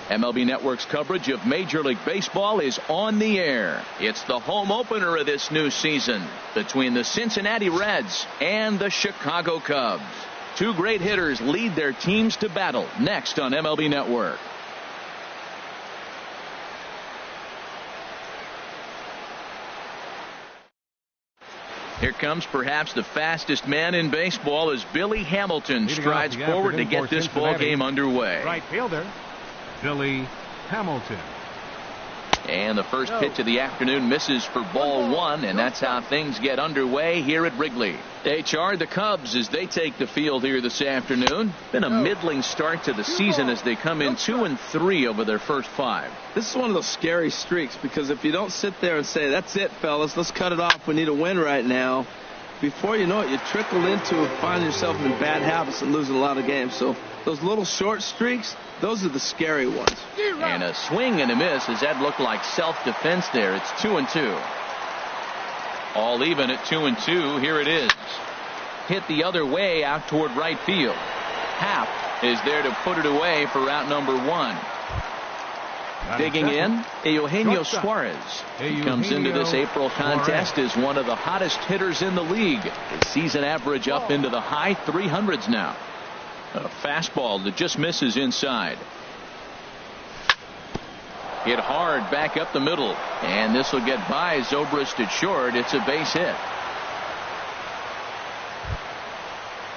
MLB Network's coverage of Major League Baseball is on the air. It's the home opener of this new season between the Cincinnati Reds and the Chicago Cubs. Two great hitters lead their teams to battle next on MLB Network. Here comes perhaps the fastest man in baseball as Billy Hamilton strides forward to get this ball game underway. Right fielder, Billy Hamilton. And the first pitch of the afternoon misses for ball one, and that's how things get underway here at Wrigley. HR, the Cubs, as they take the field here this afternoon. Been a middling start to the season as they come in 2-3 over their first 5. This is one of those scary streaks, because if you don't sit there and say, that's it, fellas, let's cut it off, we need a win right now, before you know it, you trickle into finding yourself in bad habits and losing a lot of games. So those little short streaks, those are the scary ones. And a swing and a miss as that looked like self-defense there. It's 2-2. All even at 2-2. Here it is. Hit the other way out toward right field. Happ is there to put it away for out number 1. Digging in, Eugenio Suarez. He comes into this April contest as one of the hottest hitters in the league. His season average up into the high 300s now. A fastball that just misses inside. Hit hard back up the middle, and this will get by Zobrist at short. It's a base hit.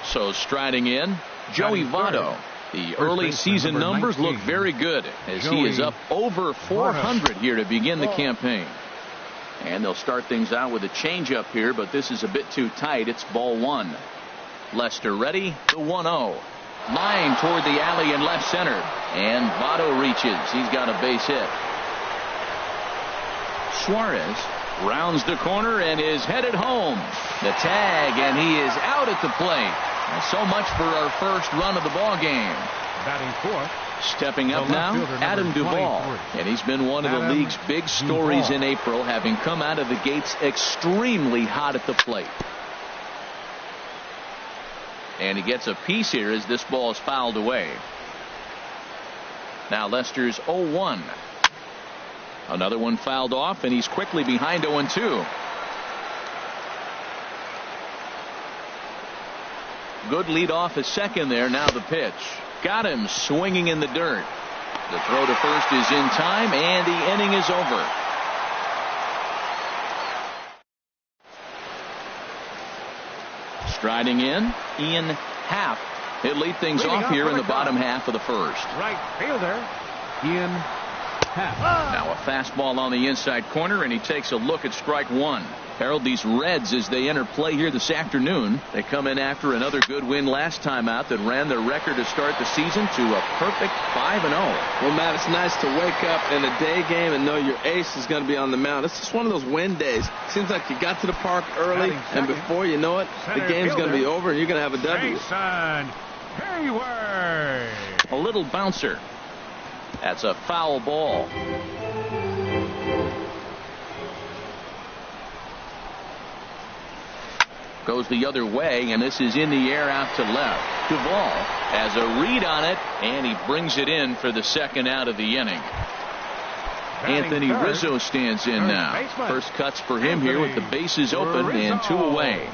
So striding in, Joey Votto. The early season numbers look very good as he is up over 400 here to begin the campaign. And they'll start things out with a changeup here, but this is a bit too tight. It's ball 1. Lester ready, the 1-0. Line toward the alley in left center, and Votto reaches. He's got a base hit. Suarez rounds the corner and is headed home. The tag, and he is out at the plate. And so much for our first run of the ball game. Batting fourth. Stepping up now, Adam Duvall. And he's been one of the league's big stories in April, having come out of the gates extremely hot at the plate. And he gets a piece here as this ball is fouled away. Now Lester's 0-1. Another one fouled off, and he's quickly behind 0-2. Good lead off a second there. Now the pitch. Got him swinging in the dirt. The throw to first is in time, and the inning is over. Striding in, Ian Happ. He'll lead things off here in the bottom half of the first. Right fielder, Ian Happ. Now a fastball on the inside corner, and he takes a look at strike 1. Harold, these Reds, as they enter play here this afternoon, they come in after another good win last time out that ran their record to start the season to a perfect 5-0. Well, Matt, it's nice to wake up in a day game and know your ace is going to be on the mound. It's just one of those win days. Seems like you got to the park early, and before you know it, the game's going to be over and you're going to have a W. Jason Heyward. A little bouncer. That's a foul ball. Goes the other way, and this is in the air out to left. Duvall has a read on it, and he brings it in for the second out of the inning. Anthony Rizzo stands in now. First cuts for him here with the bases open and 2 away.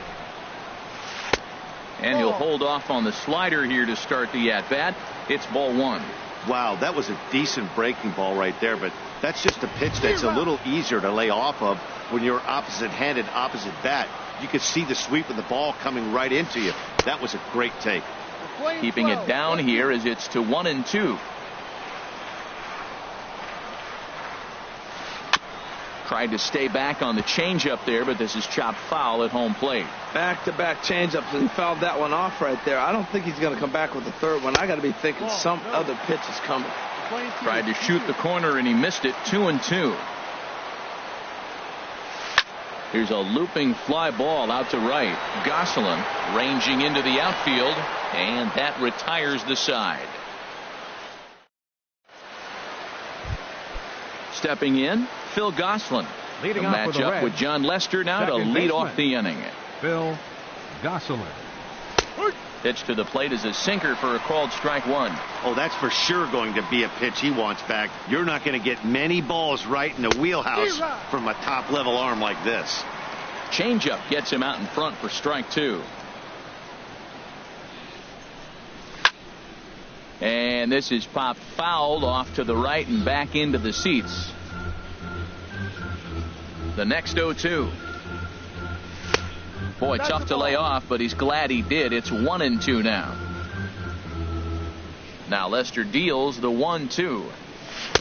And he'll hold off on the slider here to start the at-bat. It's ball 1. Wow, that was a decent breaking ball right there, but that's just a pitch that's a little easier to lay off of when you're opposite-handed, opposite bat. You could see the sweep of the ball coming right into you. That was a great take. Keeping it down here as it's to 1-2. Tried to stay back on the changeup there, but this is chopped foul at home plate. Back-to-back changeups, and he fouled that one off right there. I don't think he's going to come back with the third one. I got to be thinking some other pitch is coming. Tried to shoot the corner, and he missed it. 2-2. Here's a looping fly ball out to right. Gosselin ranging into the outfield, and that retires the side. Stepping in, Phil Gosselin. Leading a off matchup with John Lester now to lead off the inning. Phil Gosselin. Pitch to the plate is a sinker for a called strike one. Oh, that's for sure going to be a pitch he wants back. You're not going to get many balls right in the wheelhouse from a top-level arm like this. Changeup gets him out in front for strike two. And this is popped fouled off to the right and back into the seats. The next 0-2. Boy, tough to lay off, but he's glad he did. It's 1-2 now. Now Lester deals the 1-2.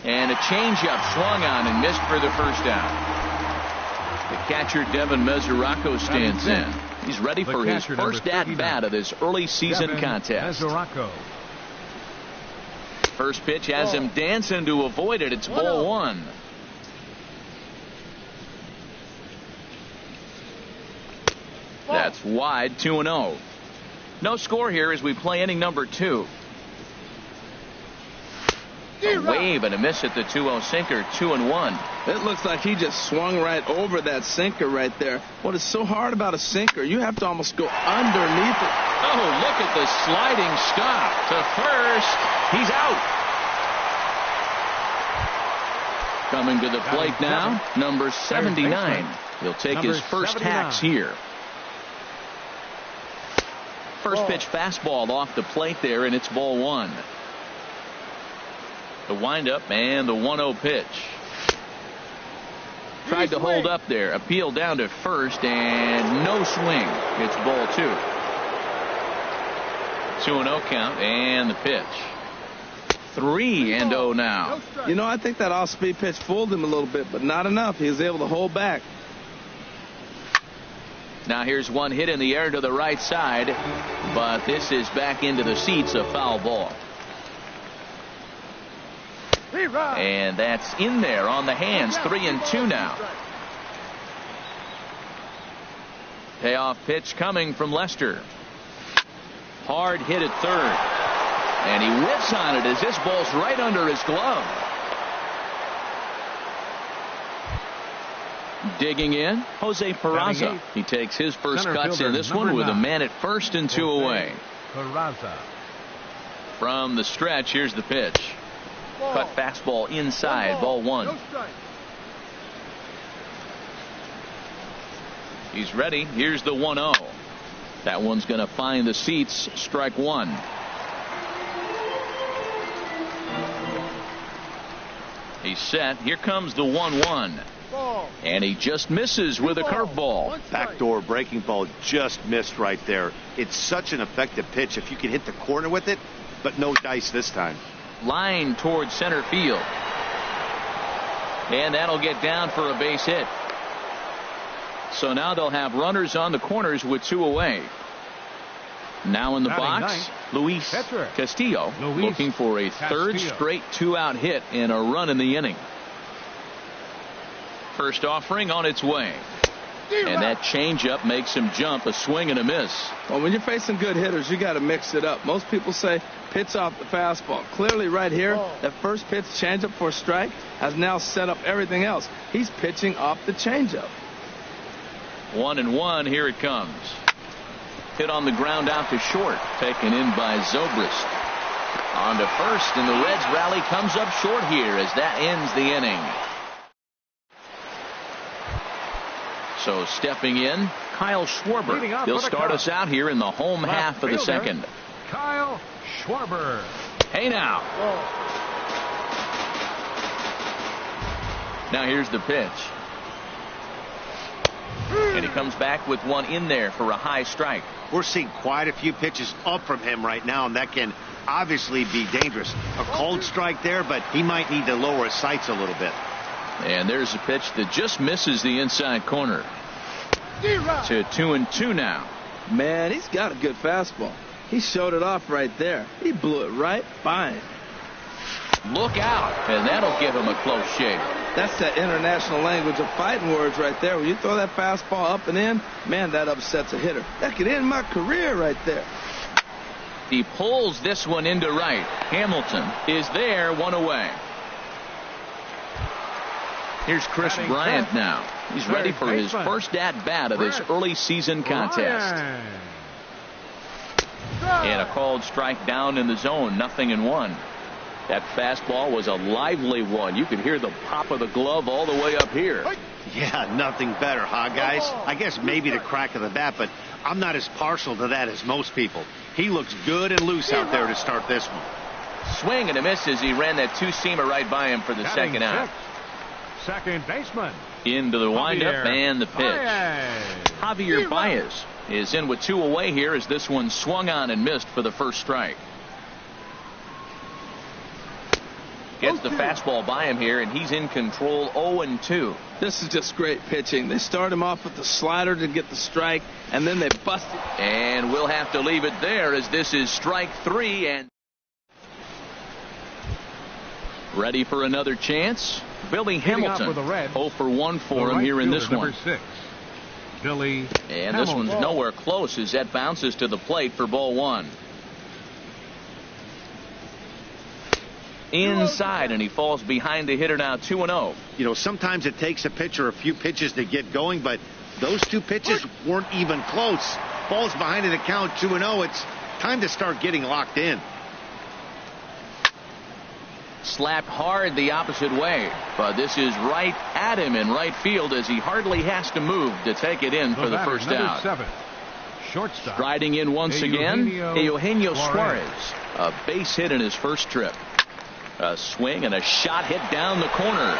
And a changeup swung on and missed for the first out. The catcher, Devin Mesoraco, stands in. He's ready for his first at-bat of this early season contest. Mesoraco. First pitch has him dancing to avoid it. It's ball one. That's wide, 2-0. No score here as we play inning number 2. A wave and a miss at the 2-0 sinker, 2-1. It looks like he just swung right over that sinker right there. What is so hard about a sinker, you have to almost go underneath it. Oh, look at the sliding stop to first. He's out. Coming to the plate now, number 79. He'll take his first hacks here. First pitch fastball off the plate there, and it's ball one. The windup and the 1-0 pitch. Tried to hold up there. Appeal down to first, and no swing. It's ball two. 2-0 count, and the pitch. 3-0 now. You know, I think that off-speed pitch fooled him a little bit, but not enough. He was able to hold back. Now here's one hit in the air to the right side, but this is back into the seats, a foul ball. And that's in there on the hands. 3-2 now. Payoff pitch coming from Lester. Hard hit at third. And he whiffs on it as this ball's right under his glove. Digging in, Jose Peraza. He takes his first cuts in this one with a man at first and 2 away. Peraza. From the stretch, here's the pitch. Cut fastball inside, ball one. He's ready. Here's the 1-0. That one's going to find the seats. Strike one. He's set. Here comes the 1-1. And he just misses with a curveball. Backdoor breaking ball just missed right there. It's such an effective pitch if you can hit the corner with it, but no dice this time. Line towards center field. And that'll get down for a base hit. So now they'll have runners on the corners with 2 away. Now in the box, Luis Castillo looking for a third straight 2-out hit and a run in the inning. First offering on its way. And that changeup makes him jump, a swing and a miss. Well, when you're facing good hitters, you got to mix it up. Most people say pitch off the fastball. Clearly right here, that first pitch changeup for a strike has now set up everything else. He's pitching off the changeup. 1-1, here it comes. Hit on the ground out to short, taken in by Zobrist. On to first, and the Reds rally comes up short here as that ends the inning. So stepping in, Kyle Schwarber. He'll start us out here in the home half of the second. Kyle Schwarber. Hey now. Now here's the pitch. And he comes back with one in there for a high strike. We're seeing quite a few pitches up from him right now, and that can obviously be dangerous. A cold strike there, but he might need to lower his sights a little bit. And there's a pitch that just misses the inside corner. To 2-2 now. Man, he's got a good fastball. He showed it off right there. He blew it right by him. Look out, and that'll give him a close shave. That's that international language of fighting words right there. When you throw that fastball up and in, man, that upsets a hitter. That could end my career right there. He pulls this one into right. Hamilton is there, 1 away. Here's Chris Bryant now. He's ready for his first at-bat of this early season contest. called strike down in the zone, 0-1. That fastball was a lively one. You could hear the pop of the glove all the way up here. Yeah, nothing better, huh, guys? I guess maybe the crack of the bat, but I'm not as partial to that as most people. He looks good and loose out there to start this one. Swing and a miss as he ran that two-seamer right by him for the second out. Second baseman. Into the windup and the pitch. Javier Baez is in with 2 away here as this one swung on and missed for the first strike. Gets the fastball by him here, and he's in control, 0-2. This is just great pitching. They start him off with the slider to get the strike, and then they bust it. And we'll have to leave it there as this is strike 3. And ready for another chance. Billy Hamilton, 0 for 1 for him here in this one. Billy and this one's nowhere close as that bounces to the plate for ball 1. Inside, and he falls behind the hitter now, 2-0. You know, sometimes it takes a pitcher a few pitches to get going, but those 2 pitches weren't even close. Falls behind in the count, 2-0. It's time to start getting locked in. Slapped hard the opposite way, but this is right at him in right field as he hardly has to move to take it in for the first out. Shortstop. Striding in once again, Eugenio Suarez. A base hit in his first trip. A swing and a shot hit down the corner.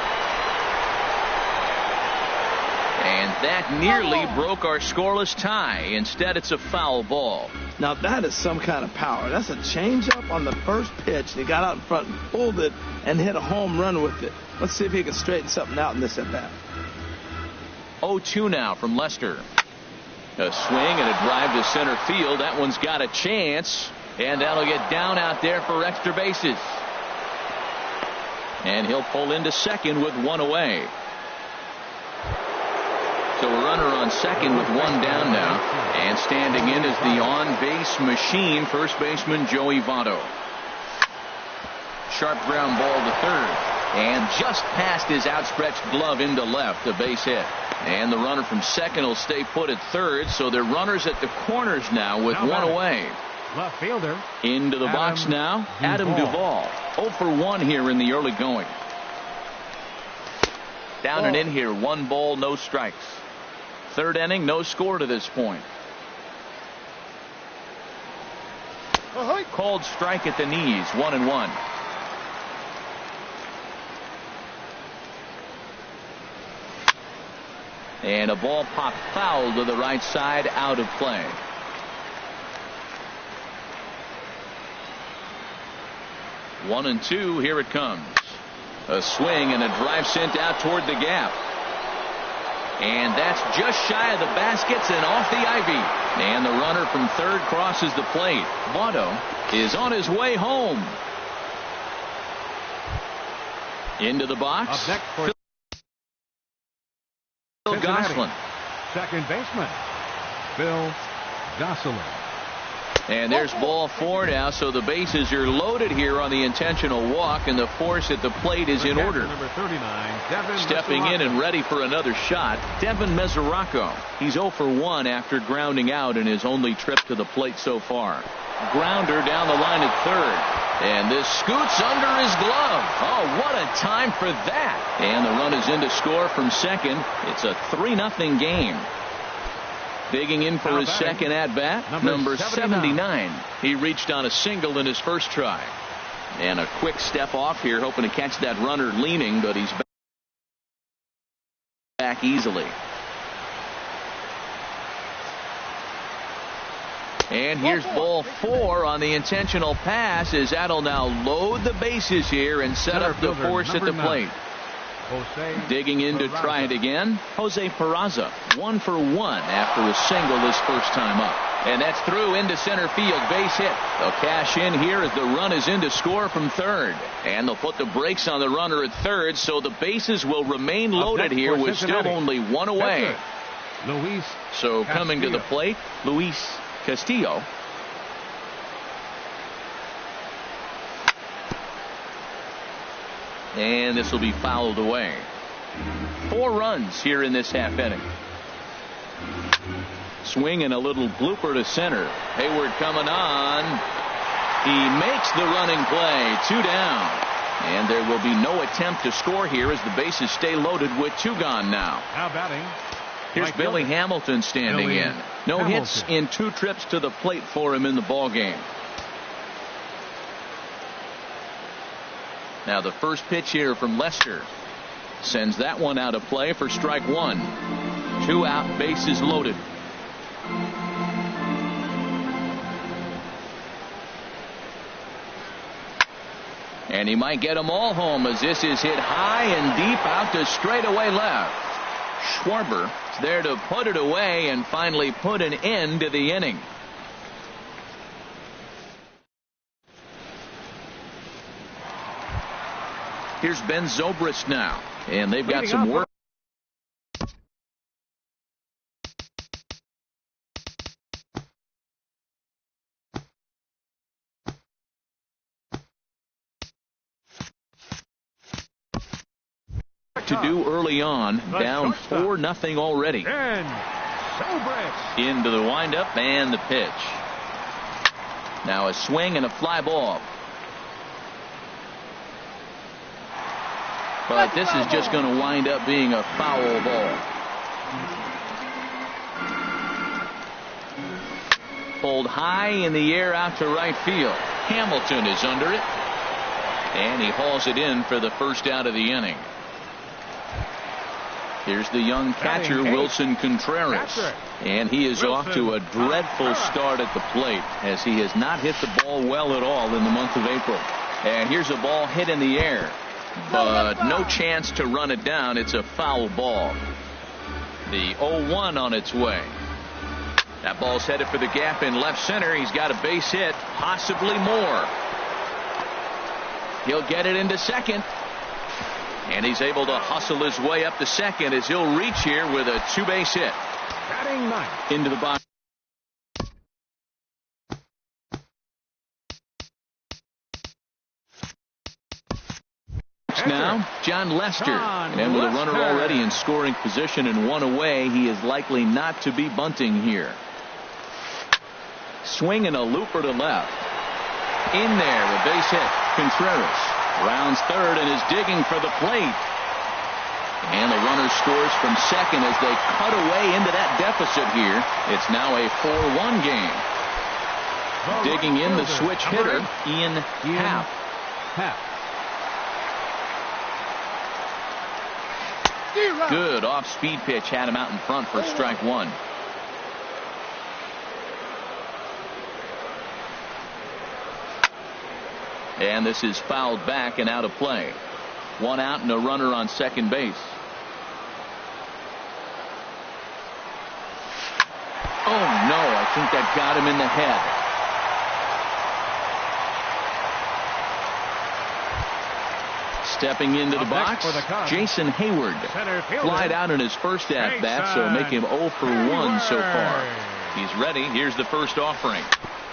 And that nearly broke our scoreless tie. Instead, it's a foul ball. Now that is some kind of power. That's a changeup on the first pitch. He got out in front and pulled it and hit a home run with it. Let's see if he can straighten something out in this at bat. 0-2 now from Lester. A swing and a drive to center field. That one's got a chance, and that'll get down out there for extra bases. And he'll pull into second with 1 away. So a runner on second with 1 down now. And standing in is the on-base machine, first baseman Joey Votto. Sharp ground ball to third. And just past his outstretched glove into left, a base hit. And the runner from second will stay put at third, so they're runners at the corners now with 1 away. Left fielder. Into the box now, Adam Duvall. 0 for 1 here in the early going. Down and in here, 1 ball, no strikes. Third inning, no score to this point. Called strike at the knees, 1-1. And a ball popped foul to the right side, out of play. One and two, here it comes. A swing and a drive sent out toward the gap. And that's just shy of the baskets and off the ivy. And the runner from third crosses the plate. Votto is on his way home. Into the box. Up next for Phil Gosselin. Second baseman, Phil Gosselin. And there's ball 4 now, so the bases are loaded here on the intentional walk, and the force at the plate is in order. Number 39, Devin Stepping in and ready for another shot, Devin Mesoraco. He's 0 for 1 after grounding out in his only trip to the plate so far. Grounder down the line at third. And this scoots under his glove. Oh, what a time for that. And the run is in to score from second. It's a 3-0 game. Digging in for his second at-bat, number 79. He reached on a single in his first try. And a quick step off here, hoping to catch that runner leaning, but he's back easily. And here's ball 4 on the intentional pass as that'll now load the bases here and set up the force at the plate. Digging in to try it again, Jose Peraza, 1 for 1 after a single his first time up. And that's through into center field, base hit. They'll cash in here as the run is in to score from third. And they'll put the brakes on the runner at third, so the bases will remain loaded here with still only 1 away. So coming to the plate, Luis Castillo. And this will be fouled away. 4 runs here in this half inning. Swing and a little blooper to center. Hayward coming on. He makes the running play. 2 down. And there will be no attempt to score here as the bases stay loaded with 2 gone now. Now batting. Here's Right Billy fielder. Hamilton standing Billy in. No Hamilton. hits in 2 trips to the plate for him in the ball game. Now the first pitch here from Lester sends that one out of play for strike 1. 2 out, bases loaded. And he might get them all home as this is hit high and deep out to straightaway left. Schwarber is there to put it away and finally put an end to the inning. Here's Ben Zobrist now, and they've got some work. To do early on, down 4-0 already. And Zobrist. Into the windup and the pitch. Now a swing and a fly ball. But this is just going to wind up being a foul ball. Pulled high in the air out to right field. Hamilton is under it. And he hauls it in for the first out of the inning. Here's the young catcher, Wilson Contreras. And he is off to a dreadful start at the plate as he has not hit the ball well at all in the month of April. And here's a ball hit in the air, but no chance to run it down. It's a foul ball. The 0-1 on its way. That ball's headed for the gap in left center. He's got a base hit, possibly more. He'll get it into second. And he's able to hustle his way up to second as he'll reach here with a 2-base hit. Batting ninth. Into the box. Now, John Lester. And with a runner already in scoring position and 1 away, he is likely not to be bunting here. Swinging a looper to left. In there, a base hit. Contreras rounds third and is digging for the plate. And the runner scores from second as they cut away into that deficit here. It's now a 4-1 game. Digging in the switch hitter, Ian Happ. Good off-speed pitch had him out in front for strike 1. And this is fouled back and out of play. 1 out and a runner on second base. Oh no, I think that got him in the head. Stepping into the box, Jason Hayward. Flied out in his first at-bat, so make him 0 for 1 so far. He's ready. Here's the first offering.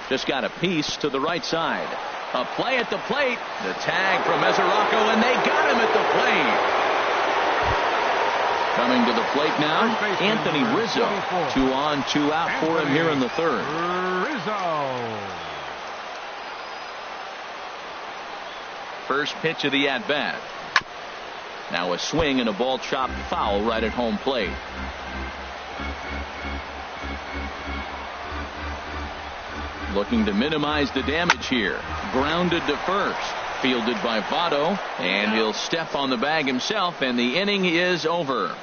Just got a piece to the right side. A play at the plate. The tag from Mesoraco, and they got him at the plate. Coming to the plate now, Anthony Rizzo. 2 on, 2 out for him here in the third. Rizzo. First pitch of the at-bat. Now a swing and a ball chopped foul right at home plate. Looking to minimize the damage here. Grounded to first. Fielded by Votto. And he'll step on the bag himself, and the inning is over.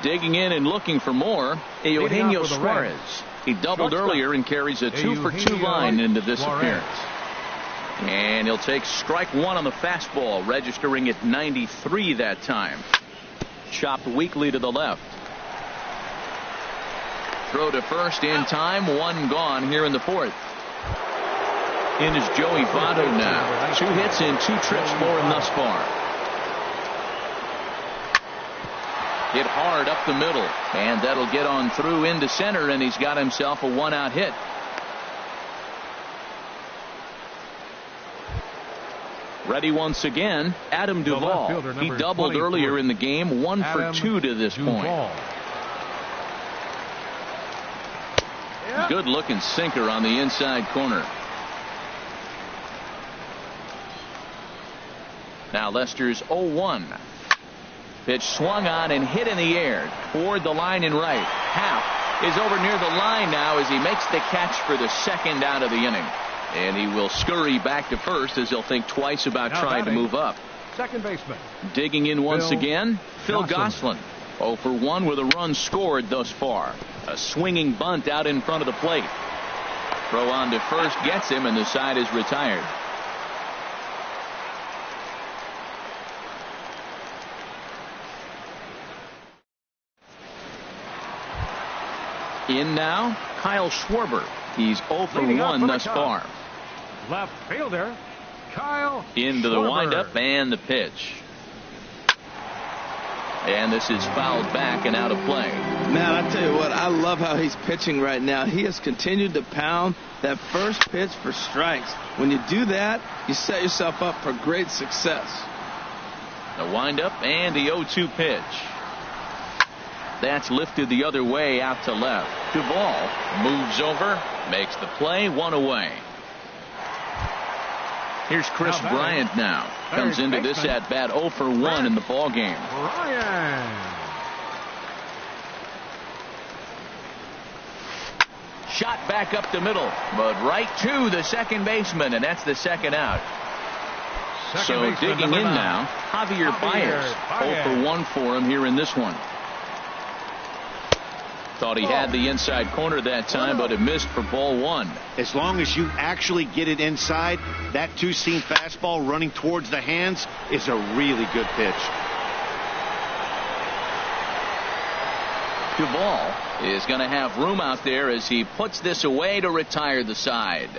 Digging in and looking for more, Eugenio Suarez. He doubled earlier and carries a 2 for 2 line into this appearance. And he'll take strike 1 on the fastball, registering at 93 that time. Chopped weakly to the left. Throw to first in time. 1 gone here in the fourth. In is Joey Votto now. 2 hits and 2 trips for him thus far. Hit hard up the middle, and that'll get on through into center, and he's got himself a 1-out hit. Ready once again, Adam Duvall. He doubled earlier in the game, 1 for 2 to this point. Good looking sinker on the inside corner. Now Lester's 0-1. Pitch swung on and hit in the air toward the line and right. Happ is over near the line now as he makes the catch for the second out of the inning. And he will scurry back to first as he'll think twice about trying to move up. Second baseman. Digging in once again, Phil Gosselin. Gosselin. 0 for 1 with a run scored thus far. A swinging bunt out in front of the plate. Throw on to first gets him, and the side is retired. In now, Kyle Schwarber. He's 0 for 1 thus far. Left fielder, Kyle Into the Schwarber. windup and the pitch. And this is fouled back and out of play. Man, I tell you what, I love how he's pitching right now. He has continued to pound that first pitch for strikes. When you do that, you set yourself up for great success. The windup and the 0-2 pitch. That's lifted the other way out to left. Duvall moves over, makes the play, one away. Here's Chris Bryant now. Comes into this at bat 0 for 1 in the ball game. Bryant. Shot back up the middle, but right to the second baseman, and that's the second out. So digging in now, Javier Baez. 0 for 1 for him here in this one. Thought he had the inside corner that time, but it missed for ball 1. As long as you actually get it inside, that two-seam fastball running towards the hands is a really good pitch. Duvall is going to have room out there as he puts this away to retire the side.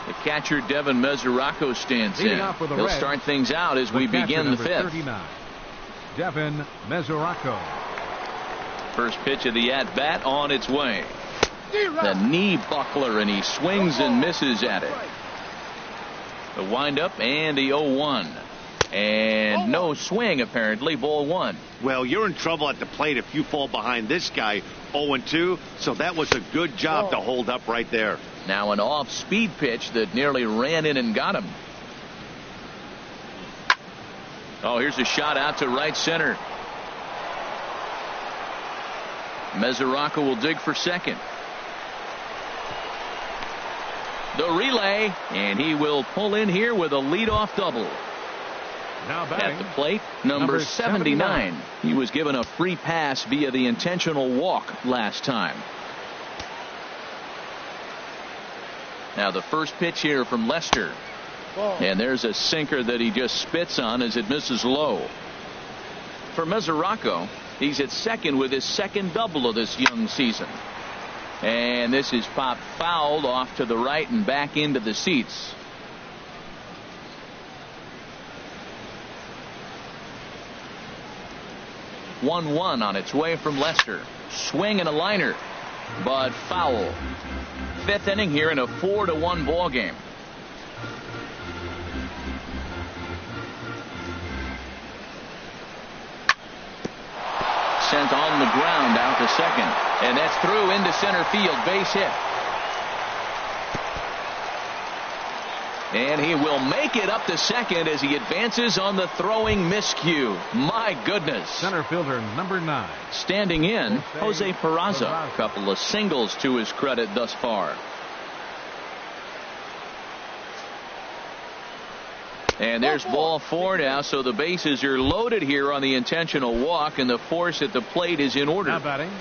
The catcher Devin Mesoraco stands in. He'll start things out as we begin the fifth. 39, Devin Mesoraco. First pitch of the at-bat on its way. The knee buckler, and he swings and misses at it. The windup and the 0-1. And no swing, apparently, ball 1. Well, you're in trouble at the plate if you fall behind this guy 0-2, so that was a good job to hold up right there. Now an off-speed pitch that nearly ran in and got him. Oh, here's a shot out to right center. Mesoraco will dig for second. The relay, and he will pull in here with a leadoff double. Now batting, at the plate, number 79. He was given a free pass via the intentional walk last time. Now the first pitch here from Lester. And there's a sinker that he just spits on as it misses low. For Mesoraco, he's at second with his second double of this young season. And this is popped fouled off to the right and back into the seats. (1-1) on its way from Lester. Swing and a liner, but foul. Fifth inning here in a 4-1 ball game. Sent on the ground out to second, and that's through into center field. Base hit. And he will make it up to second as he advances on the throwing miscue. My goodness. Center fielder number 9. Standing in, Jose Peraza. A couple of singles to his credit thus far. And there's ball 4 now, so the bases are loaded here on the intentional walk, and the force at the plate is in order. Now batting,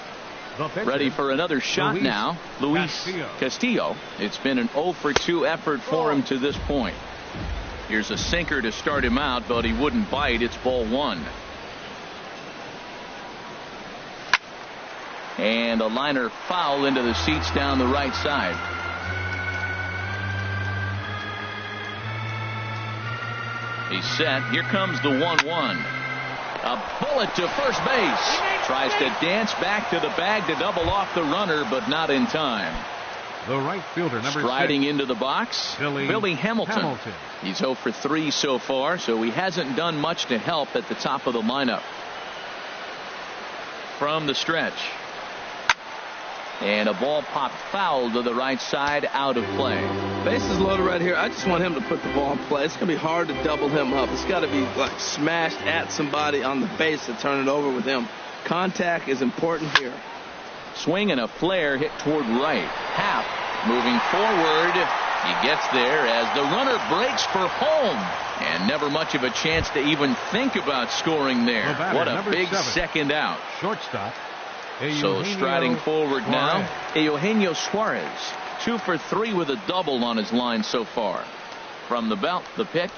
the pitcher, ready for another shot now, Luis Castillo. It's been an 0 for 2 effort for him to this point. Here's a sinker to start him out, but he wouldn't bite. It's ball 1. And a liner foul into the seats down the right side. He's set. Here comes the 1-1. A bullet to first base. Tries to dance back to the bag to double off the runner, but not in time. The right fielder, number 6. Striding into the box, Billy Hamilton. He's 0 for 3 so far, so he hasn't done much to help at the top of the lineup. From the stretch. And a ball popped foul to the right side, out of play. Bases loaded right here. I just want him to put the ball in play. It's going to be hard to double him up. It's got to be like smashed at somebody on the base to turn it over with him. Contact is important here. Swing and a flare hit toward right. Happ moving forward. He gets there as the runner breaks for home. And never much of a chance to even think about scoring there. What a big 7. Second out. Shortstop. So striding forward now, Eugenio Suarez. 2 for 3 with a double on his line so far. From the belt, the pitch.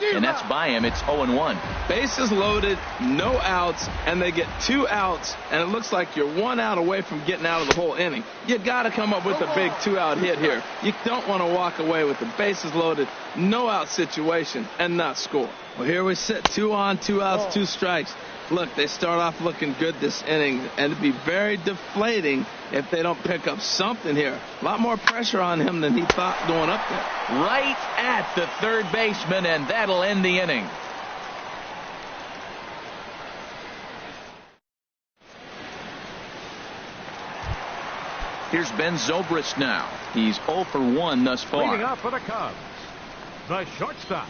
And that's by him. It's 0-1. Bases loaded, no outs, and they get 2 outs, and it looks like you're 1 out away from getting out of the whole inning. You got to come up with a big 2-out hit here. You don't want to walk away with the bases loaded, no out situation, and not score. Well, here we sit, 2 on, 2 outs, 2 strikes. Look, they start off looking good this inning, and it'd be very deflating if they don't pick up something here. A lot more pressure on him than he thought going up there. Right at the third baseman, and that'll end the inning. Here's Ben Zobrist now. He's 0 for 1 thus far. Leading off for the Cubs, the shortstop.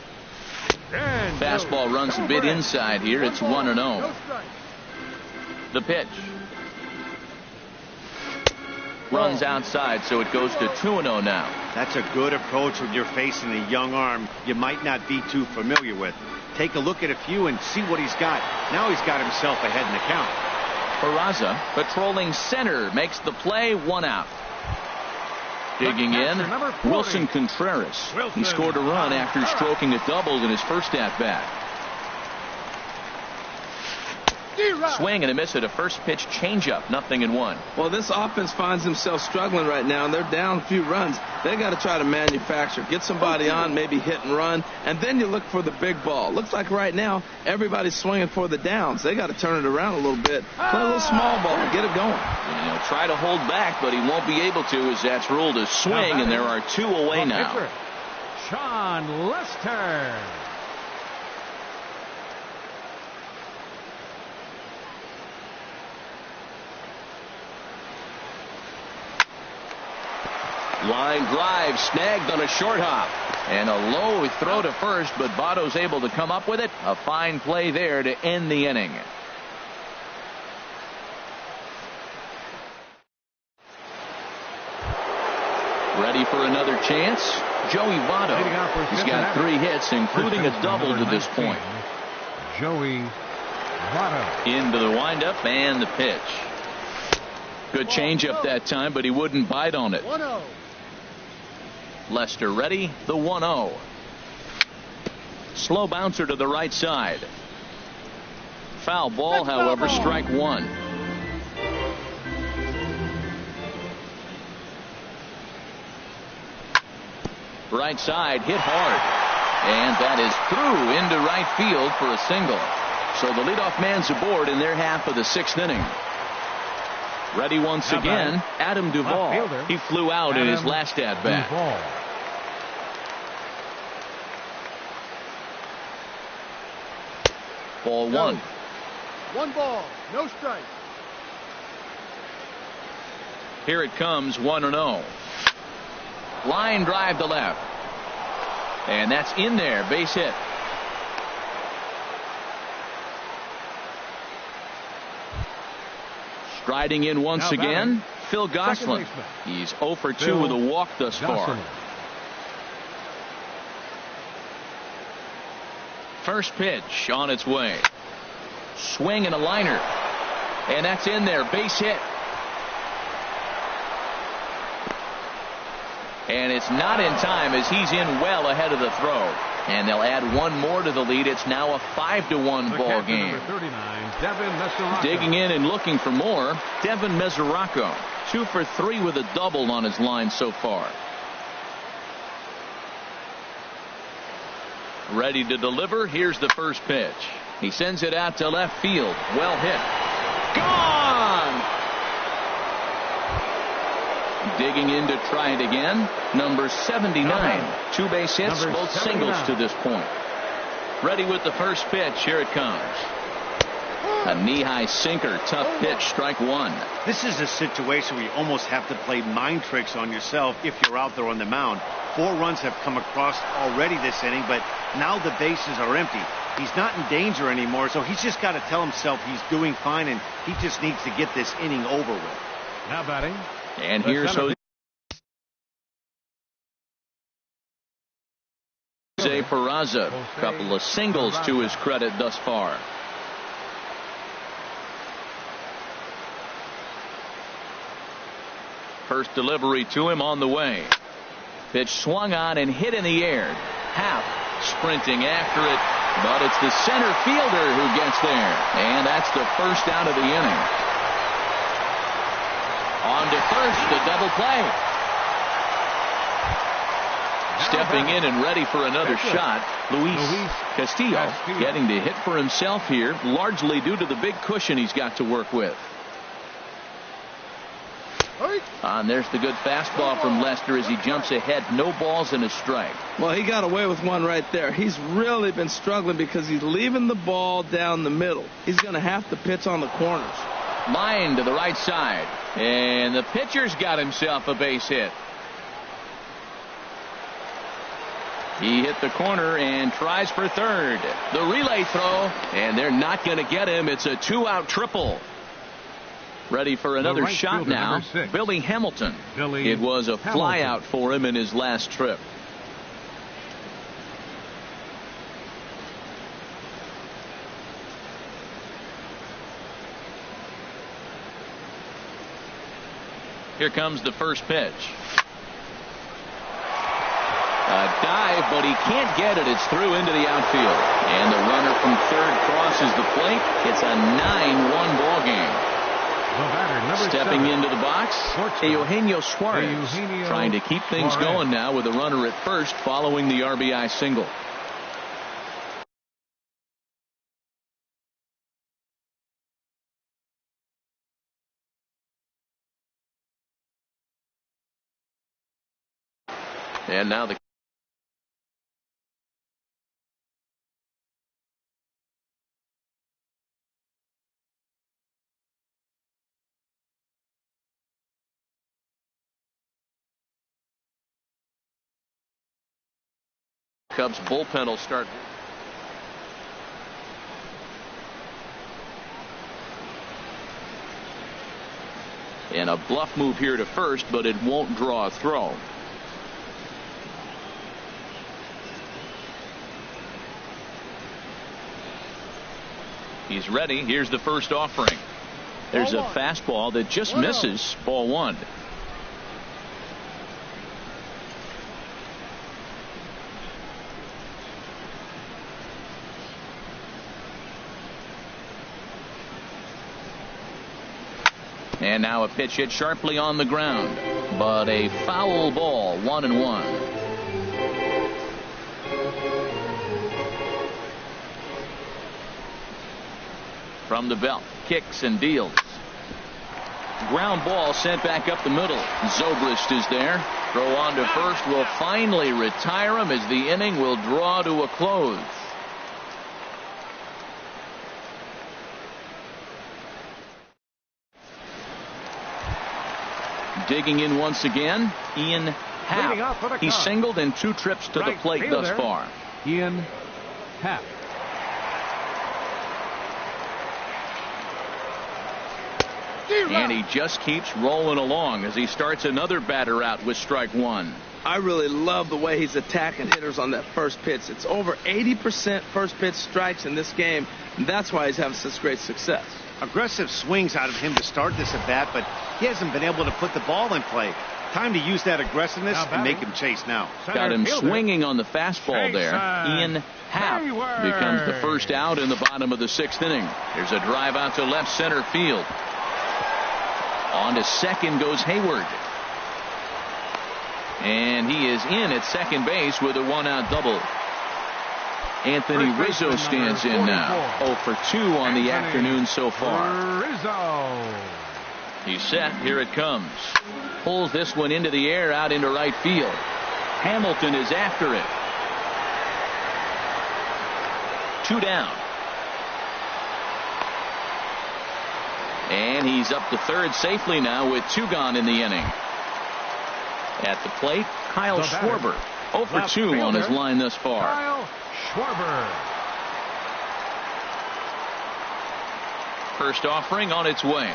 Fastball runs a bit inside here. It's 1-0. The pitch. Runs outside, so it goes to 2-0 now. That's a good approach when you're facing a young arm you might not be too familiar with. Take a look at a few and see what he's got. Now he's got himself ahead in the count. Peraza patrolling center makes the play, 1 out. Digging in, Wilson Contreras. He scored a run after stroking a double in his first at-bat. Swing and a miss at a first pitch changeup, 0-1. Well, this offense finds himself struggling right now, and they're down a few runs. They got to try to manufacture, get somebody on, maybe hit and run, and then you look for the big ball. Looks like right now everybody's swinging for the downs. They got to turn it around a little bit, play a little small ball, get it going. And he'll try to hold back, but he won't be able to, as that's ruled a swing, and there are 2 away now. Sean Lester. Line drive snagged on a short hop. And a low throw to first, but Votto's able to come up with it. A fine play there to end the inning. Ready for another chance? Joey Votto. He's got 3 hits, including a double to this point. Joey Votto. Into the windup and the pitch. Good changeup that time, but he wouldn't bite on it. 1-0. Lester ready, the 1-0. Slow bouncer to the right side. Foul ball, however, strike 1. Right side hit hard. And that is through into right field for a single. So the leadoff man's aboard in their half of the 6th inning. Ready once again, Adam Duvall. He flew out in his last at-bat. Ball 1. 1 ball, no strike. Here it comes, 1-0. Line drive to left. And that's in there, base hit. Striding in once again, Phil Gosselin. He's 0 for 2 with a walk thus far. First pitch on its way. Swing and a liner. And that's in there, base hit. And it's not in time as he's in well ahead of the throw. And they'll add 1 more to the lead. It's now a 5-1 ball game. 39, digging in and looking for more, Devin Mesoraco. 2 for 3 with a double on his line so far. Ready to deliver. Here's the first pitch. He sends it out to left field. Well hit. Gone! digging in to try it again. Number 79. 2 base hits, Number both 79. singles to this point. Ready with the first pitch. Here it comes. A knee-high sinker. Tough pitch. Strike one. This is a situation where you almost have to play mind tricks on yourself if you're out there on the mound. 4 runs have come across already this inning, but now the bases are empty. He's not in danger anymore, so he's just got to tell himself he's doing fine, and he just needs to get this inning over with. Now batting. And The here's center Jose Peraza. Couple of singles to his credit thus far. First delivery to him on the way. Pitch swung on and hit in the air. Happ sprinting after it, but it's the center fielder who gets there. And that's the first out of the inning. On to first, a double play. Stepping in and ready for another shot, Luis Castillo getting to hit for himself here, largely due to the big cushion he's got to work with. And there's the good fastball from Lester as he jumps ahead. No balls and a strike. Well, he got away with one right there. He's really been struggling because he's leaving the ball down the middle. He's going to have to pitch on the corners. Line to the right side. And the pitcher's got himself a base hit. He hit the corner and tries for third. The relay throw, and they're not going to get him. It's a 2-out triple. Ready for another right shot fielder, now. number 6. Billy Hamilton. Billy It was a Hamilton. flyout for him in his last trip. Here comes the first pitch. A dive, but he can't get it. It's through into the outfield. And the runner from third crosses the plate. It's a 9-1 ball game. The batter, number Stepping 7. into the box, Shortstop. Eugenio Suarez. Eugenio Trying to keep things Suarez. going now with a runner at first following the RBI single. And now the Cubs bullpen will start. And a bluff move here to first, but it won't draw a throw. He's ready. Here's the first offering. There's a fastball that just misses. Ball one. And now a pitch hit sharply on the ground, but a foul ball. 1-1. From the belt, kicks and deals. Ground ball sent back up the middle. Zobrist is there. Throw on to first will finally retire him as the inning will draw to a close. Digging in once again, Ian Happ. He singled in 2 trips to the plate thus far. Ian Happ. And he just keeps rolling along as he starts another batter out with strike one. I really love the way he's attacking hitters on that first pitch. It's over 80% first pitch strikes in this game, and that's why he's having such great success. Aggressive swings out of him to start this at bat, but he hasn't been able to put the ball in play. Time to use that aggressiveness and make him chase now. Got him swinging on the fastball there. Ian Happ becomes the first out in the bottom of the 6th inning. There's a drive out to left center field. On to second goes Hayward. And he is in at second base with a 1-out double. Anthony Rizzo stands in now. 0 for 2 on the afternoon so far. Rizzo. He's set. Here it comes. Pulls this one into the air out into right field. Hamilton is after it. 2 down. And he's up to third safely now with 2 gone in the inning. At the plate, Kyle Schwarber. 0 for 2 on his line thus far. Kyle Schwarber. First offering on its way.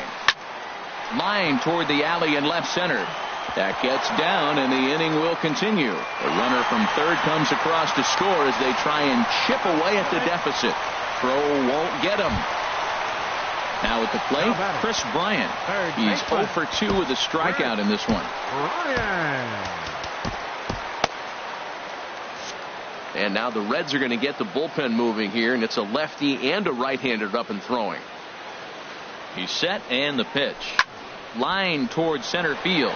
Line toward the alley in left center. That gets down, and the inning will continue. A runner from third comes across to score as they try and chip away at the deficit. Throw won't get him. Now at the plate, Chris Bryant. He's 0 for 2 with a strikeout in this one. And now the Reds are going to get the bullpen moving here, and it's a lefty and a right-hander up and throwing. He's set, and the pitch. Line towards center field.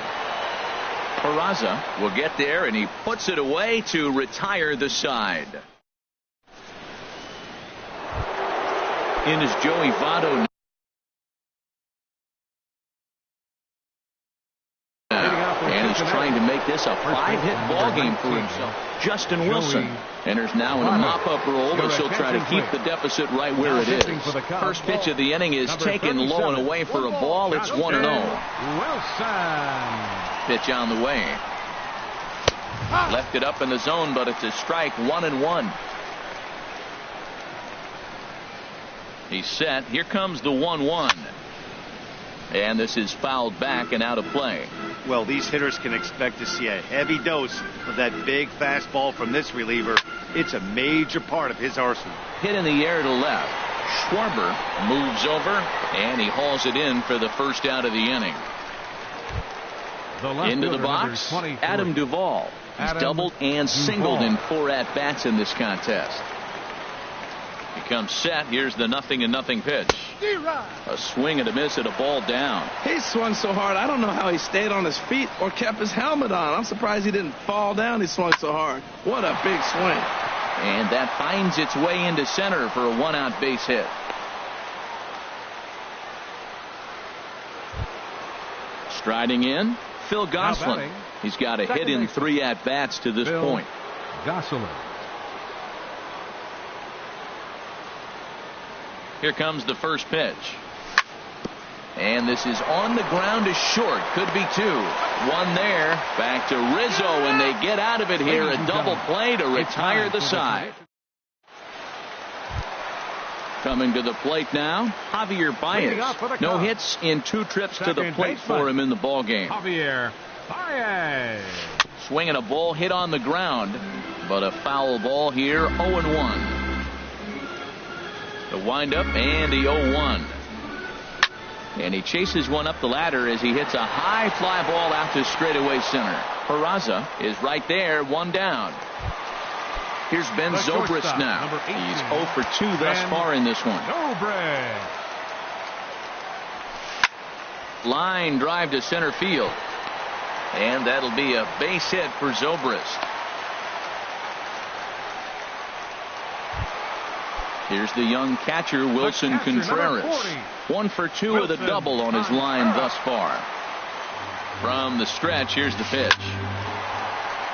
Peraza will get there, and he puts it away to retire the side. In is Joey Votto. And he's trying to make this a 5-hit ball game for himself. Justin Wilson enters now in a mop-up role as he'll try to keep the deficit right where it is. First pitch of the inning is taken low and away for a ball. It's 1-0. Pitch on the way. Left it up in the zone, but it's a strike. 1-1. He's set. Here comes the 1-1. And this is fouled back and out of play. Well, these hitters can expect to see a heavy dose of that big fastball from this reliever. It's a major part of his arsenal. Hit in the air to left. Schwarber moves over, and he hauls it in for the first out of the inning. Into the box, Adam Duvall. He's doubled and singled in 4 at-bats in this contest. He comes set. Here's the 0-0 pitch. A swing and a miss at a ball down. He swung so hard, I don't know how he stayed on his feet or kept his helmet on. I'm surprised he didn't fall down. He swung so hard. What a big swing. And that finds its way into center for a 1-out base hit. Striding in, Phil Gosselin. He's got a hit in 3 at-bats to this point. Gosselin. Here comes the first pitch. And this is on the ground to short. Could be 2. 1 there. Back to Rizzo, and they get out of it here. A double play to retire the side. Coming to the plate now, Javier Baez. No hits in 2 trips to the plate for him in the ballgame. Javier Baez. Swinging a ball hit on the ground, but a foul ball here. 0-1. The windup and the 0-1. And he chases one up the ladder as he hits a high fly ball out to straightaway center. Peraza is right there. 1 down. Here's Ben Zobrist now. He's 0 for 2 thus far in this one. Line drive to center field. And that'll be a base hit for Zobrist. Here's the young catcher, Wilson Contreras. 1 for 2 with a double on his line thus far. From the stretch, here's the pitch.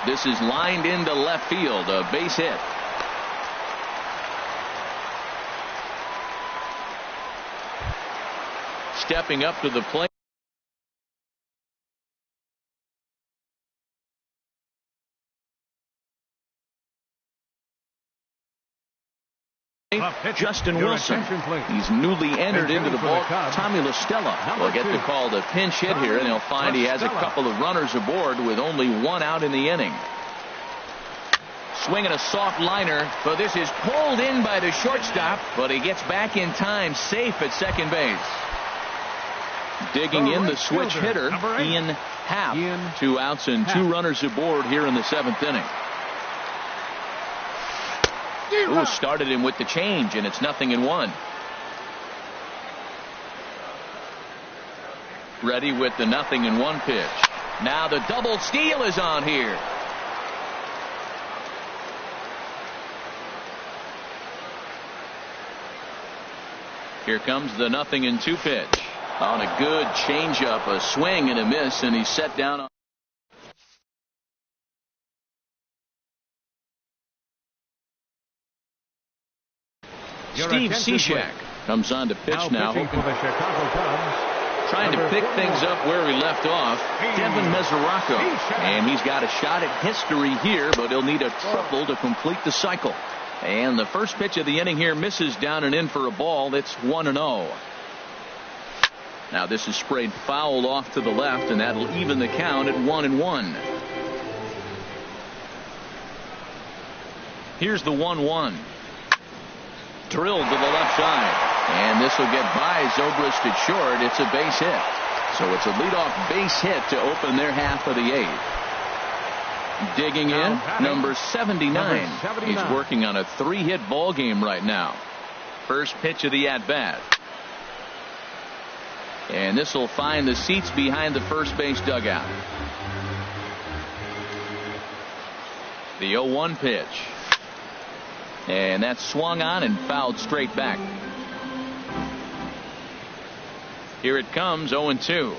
This is lined into left field, a base hit. Stepping up to the plate. Justin Wilson. He's newly entered into the ball. Tommy LaStella will get the call to pinch hit here, and he'll find he has a couple of runners aboard with only 1 out in the inning. Swinging a soft liner, but this is pulled in by the shortstop, but he gets back in time, safe at second base. Digging in the switch hitter, Ian Happ. 2 outs and 2 runners aboard here in the 7th inning. Ooh, started him with the change, and it's 0-1. Ready with the 0-1 pitch. Now the double steal is on here. Here comes the 0-2 pitch. On a good changeup, a swing and a miss, and he's set down. Steve Cishek comes on to pitch now. Pitching for the Chicago Cubs, Trying to pick things up where he left off. Devin Mesoraco. And he's got a shot at history here, but he'll need a triple to complete the cycle. And the first pitch of the inning here misses down and in for a ball. It's 1-0. Now this is sprayed foul off to the left, and that'll even the count at 1-1. Here's the 1-1. Drilled to the left side. And this will get by Zobrist at short. It's a base hit. So it's a leadoff base hit to open their half of the eighth. Digging in, number 79. He's working on a 3-hit ball game right now. First pitch of the at-bat. And this will find the seats behind the first base dugout. The 0-1 pitch. And that's swung on and fouled straight back. Here it comes, 0-2.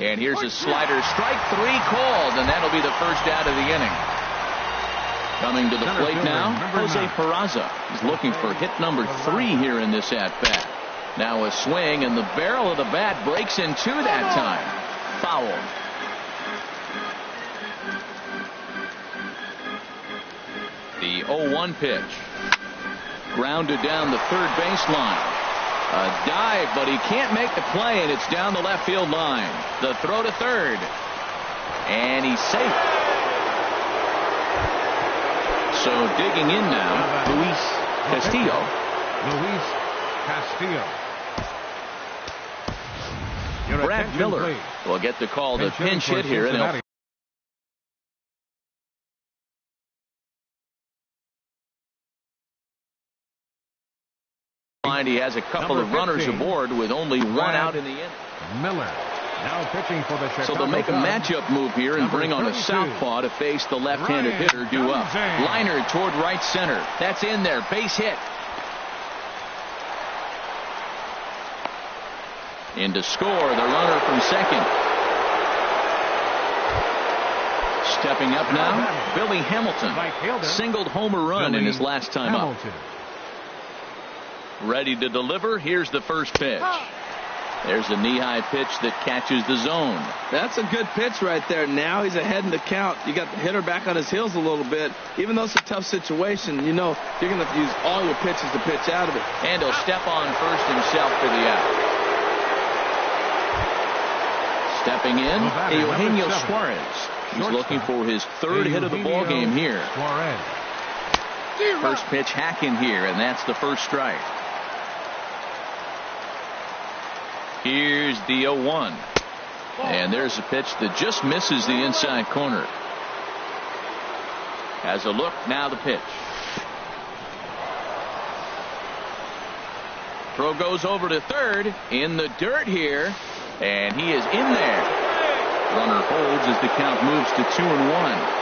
And here's a slider, strike 3 called, and that'll be the first out of the inning. Coming to the plate now, Jose Peraza. He's looking for hit number 3 here in this at-bat. Now a swing, and the barrel of the bat breaks in 2 that time. Foul. The 0-1 pitch. Grounded down the third baseline. A dive, but he can't make the play, and it's down the left field line. The throw to third. And he's safe. So digging in now, Luis Castillo. Luis Castillo. Brad Miller will get the call to pinch hit here. And he has a couple of runners aboard with only 1 out in the inning. Miller now pitching for the Chicago So they'll make a matchup move here and bring on a southpaw to face the left-handed hitter due up. Liner toward right center. That's in there. Base hit. In to score, the runner from second. Stepping up now, Billy Hamilton. Singled homer run in his last time up. Ready to deliver. Here's the first pitch. There's a knee-high pitch that catches the zone. That's a good pitch right there. Now he's ahead in the count. You got the hitter back on his heels a little bit. Even though it's a tough situation, you know you're going to have to use all your pitches to pitch out of it. And he'll step on first himself for the out. Stepping in, Eugenio Suarez. He's looking for his 3rd hit of the ball game here. First pitch hacking here, and that's the first strike. Here's the 0-1. And there's a pitch that just misses the inside corner. Has a look, now the pitch. Throw goes over to third, in the dirt here, and he is in there. Runner holds as the count moves to 2-1.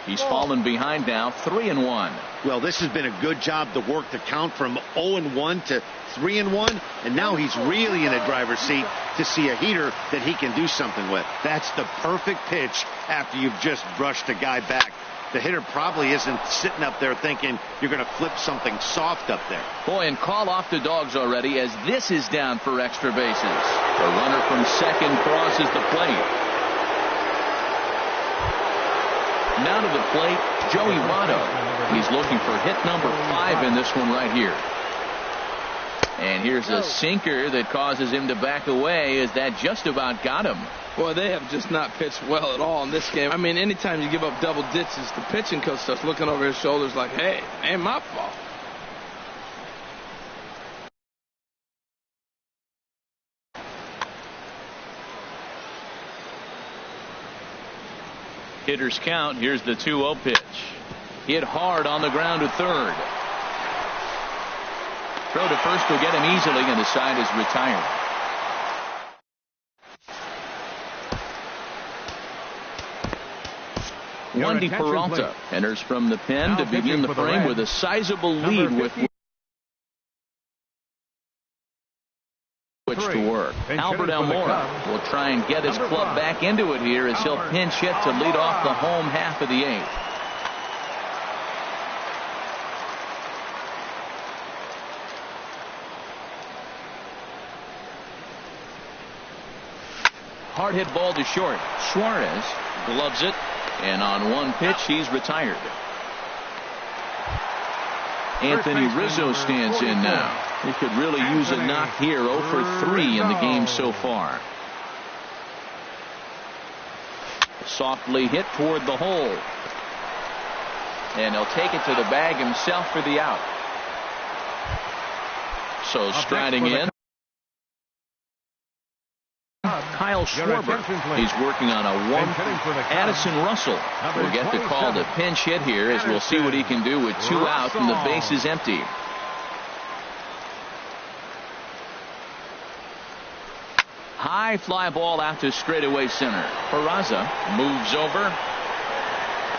He's fallen behind now, 3-1. Well, this has been a good job to work the count from 0-1 to 3-1, and now he's really in a driver's seat to see a heater that he can do something with. That's the perfect pitch after you've just brushed a guy back. The hitter probably isn't sitting up there thinking you're going to flip something soft up there. Boy, and call off the dogs already as this is down for extra bases. The runner from second crosses the plate. Now to the plate, Joey Votto. He's looking for hit number 5 in this one right here. And here's a sinker that causes him to back away as that just about got him. Boy, they have just not pitched well at all in this game. I mean, anytime you give up double ditches, the pitching coach starts looking over his shoulders like, hey, ain't my fault. Hitter's count. Here's the 2-0 pitch. Hit hard on the ground to third. Throw to first will get him easily, and the side is retired. Wandy Peralta enters from the pen to begin the frame with a sizable lead with pitch to work. Albert Almora will try and get his club back into it here as he'll pinch hit to lead off the home half of the 8th. Hard hit ball to short. Suarez gloves it, and on one pitch he's retired. Anthony Rizzo stands in now. He could really use a knock here. 0 for 3 in the game so far. Softly hit toward the hole, and he'll take it to the bag himself for the out. So striding in, Kyle Schwarber. He's working on a 1. Addison Russell will get the call to pinch hit here, as we'll see what he can do with 2 out and the base is empty. High fly ball out to straightaway center. Peraza moves over.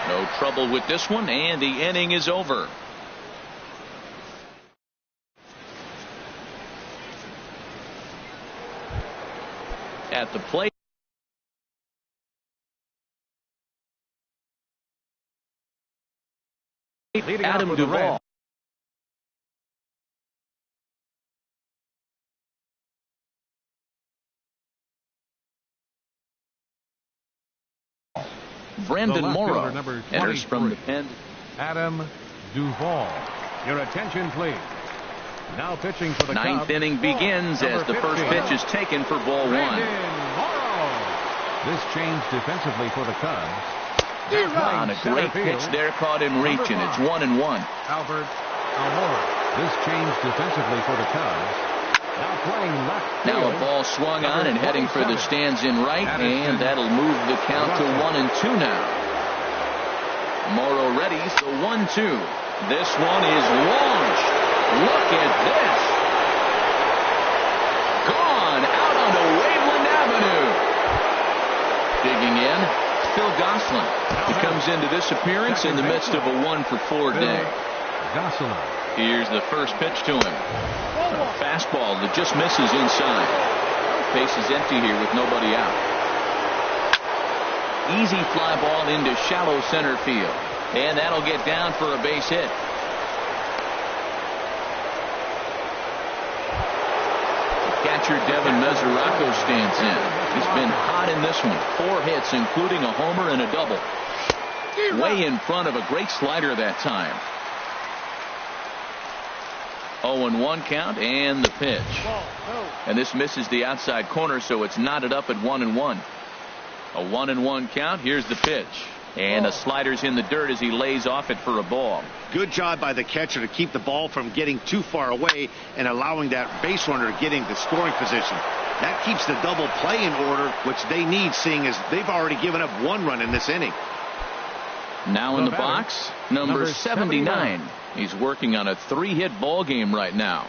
No trouble with this one, and the inning is over. At the plate, Adam Duvall. Brandon Morrow enters from the pen. Adam Duvall. Your attention, please. Now pitching for the 9th inning begins as the first pitch is taken for ball 1. This change defensively for the Cubs. On a great pitch there, caught in reach, and it's 1-1. Albert Almora. This change defensively for the Cubs. Now playing left field. Now a ball swung on and heading for the stands in right, and that'll move the count to 1-2 now. Morrow readies the 1-2. This one is launched. Look at this. Gone out onto Waveland Avenue. Digging in, Phil Gosselin. He comes into this appearance in the midst of a 1 for 4 day. Gosselin. Here's the first pitch to him. A fastball that just misses inside. Base is empty here with nobody out. Easy fly ball into shallow center field. And that'll get down for a base hit. Catcher Devin Mesoraco stands in. He's been hot in this one. 4 hits, including a homer and a double. Way in front of a great slider that time. 0-1 count, and the pitch. And this misses the outside corner, so it's knotted up at 1-1. A 1-1 count. Here's the pitch. And a slider's in the dirt as he lays off it for a ball. Good job by the catcher to keep the ball from getting too far away and allowing that base runner to get into scoring position. That keeps the double play in order, which they need, seeing as they've already given up 1 run in this inning. Now in the box, number 79. He's working on a 3-hit ball game right now.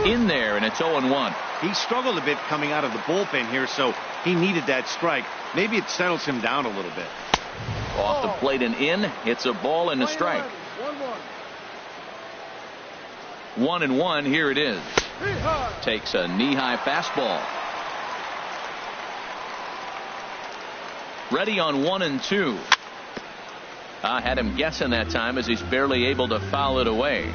In there, and it's 0-1. He struggled a bit coming out of the bullpen here, so he needed that strike. Maybe it settles him down a little bit. Off the plate and in. It's a ball and a strike. 1-1. Here it is. Takes a knee-high fastball. Ready on 1-2. I had him guessing that time as he's barely able to foul it away.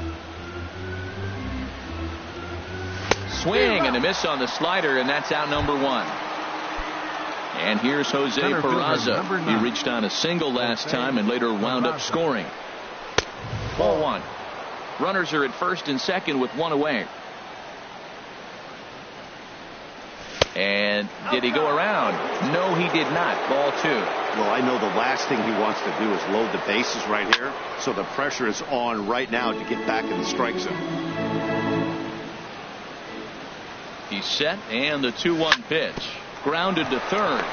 Swing and a miss on the slider, and that's out number 1. And here's Jose Peraza. He reached on a single last time and later wound up scoring. Ball 1. Runners are at first and second with 1 away. And did he go around? No, he did not. Ball 2. Well, I know the last thing he wants to do is load the bases right here. So the pressure is on right now to get back in the strike zone. He's set, and the 2-1 pitch. Grounded to third.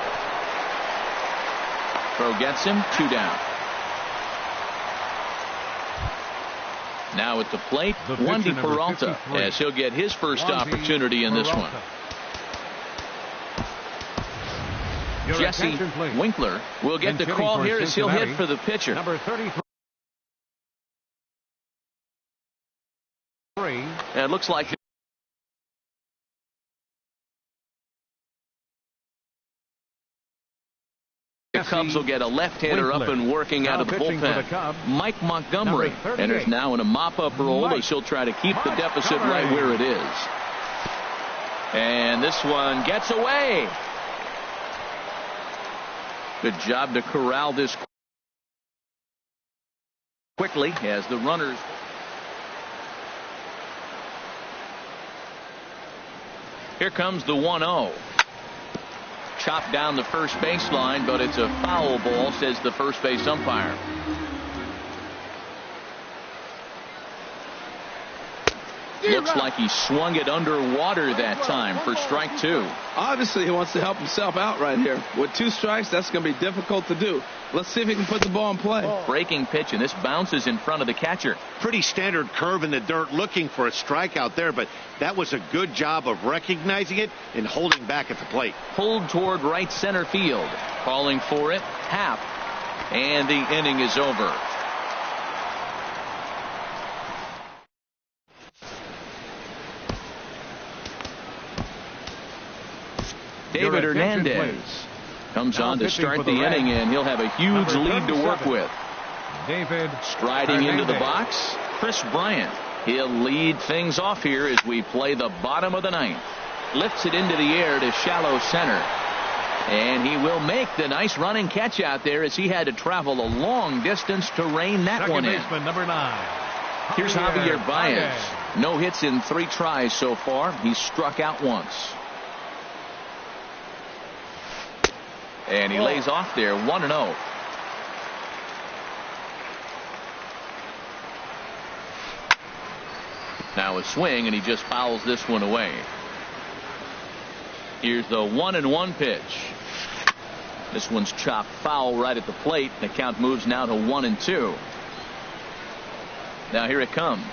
Throw gets him. 2 down. Now at the plate, Wendy Peralta, as he'll get his first opportunity in this one. Jesse Winkler will get the call here as he'll hit for the pitcher. Number 33. And it looks like Cubs will get a left-hander up and working out of the bullpen. Mike Montgomery enters now in a mop-up role as he'll try to keep the deficit right where it is. And this one gets away. Good job to corral this quickly as the runners. Here comes the 1-0. Chopped down the first baseline, but it's a foul ball, says the first base umpire. Looks like he swung it underwater that time for strike 2. Obviously, he wants to help himself out right here. With 2 strikes, that's going to be difficult to do. Let's see if he can put the ball in play. Breaking pitch, and this bounces in front of the catcher. Pretty standard curve in the dirt, looking for a strikeout there, but that was a good job of recognizing it and holding back at the plate. Pulled toward right center field. Calling for it, Happ, and the inning is over. David Hernandez comes on to start the inning, and he'll have a huge lead to work with. David striding into the box, Chris Bryant. He'll lead things off here as we play the bottom of the 9th. Lifts it into the air to shallow center. And he will make the nice running catch out there as he had to travel a long distance to rein that one in. Baseman, number 9. Here's Javier Baez. No hits in 3 tries so far. He's struck out once. And he lays off there, 1-0. Now a swing, and he just fouls this one away. Here's the 1-1 pitch. This one's chopped foul right at the plate. The count moves now to 1-2. Now here it comes.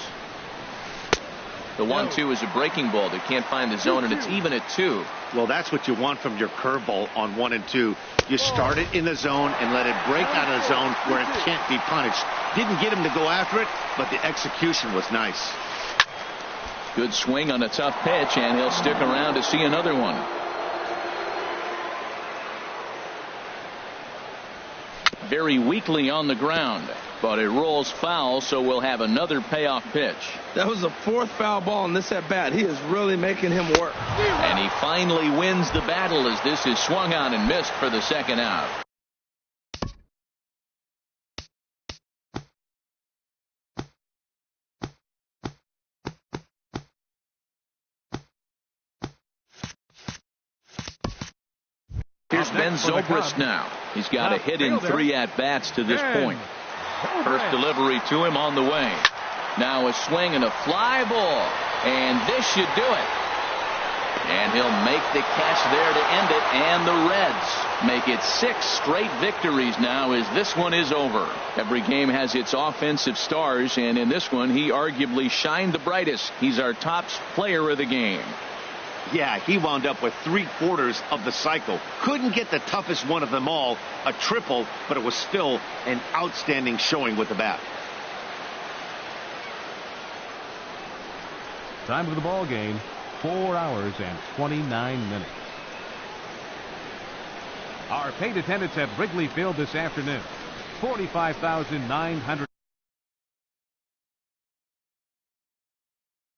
The 1-2 is a breaking ball. They can't find the zone, and it's even at 2. Well, that's what you want from your curveball on 1 and 2. You start it in the zone and let it break out of the zone where it can't be punished. Didn't get him to go after it, but the execution was nice. Good swing on a tough pitch, and he'll stick around to see another one. Very weakly on the ground, but it rolls foul, so we'll have another payoff pitch. That was the 4th foul ball in this at bat. He is really making him work. And he finally wins the battle as this is swung on and missed for the 2nd out. Here's Ben Zobrist now. He's got a hit in 3 at-bats to this point. First delivery to him on the way. Now a swing and a fly ball. And this should do it. And he'll make the catch there to end it. And the Reds make it 6 straight victories now as this one is over. Every game has its offensive stars, and in this one he arguably shined the brightest. He's our top player of the game. Yeah, he wound up with 3/4 of the cycle. Couldn't get the toughest one of them all, a triple, but it was still an outstanding showing with the bat. Time of the ball game, 4 hours and 29 minutes. Our paid attendance at Wrigley Field this afternoon, 45,900.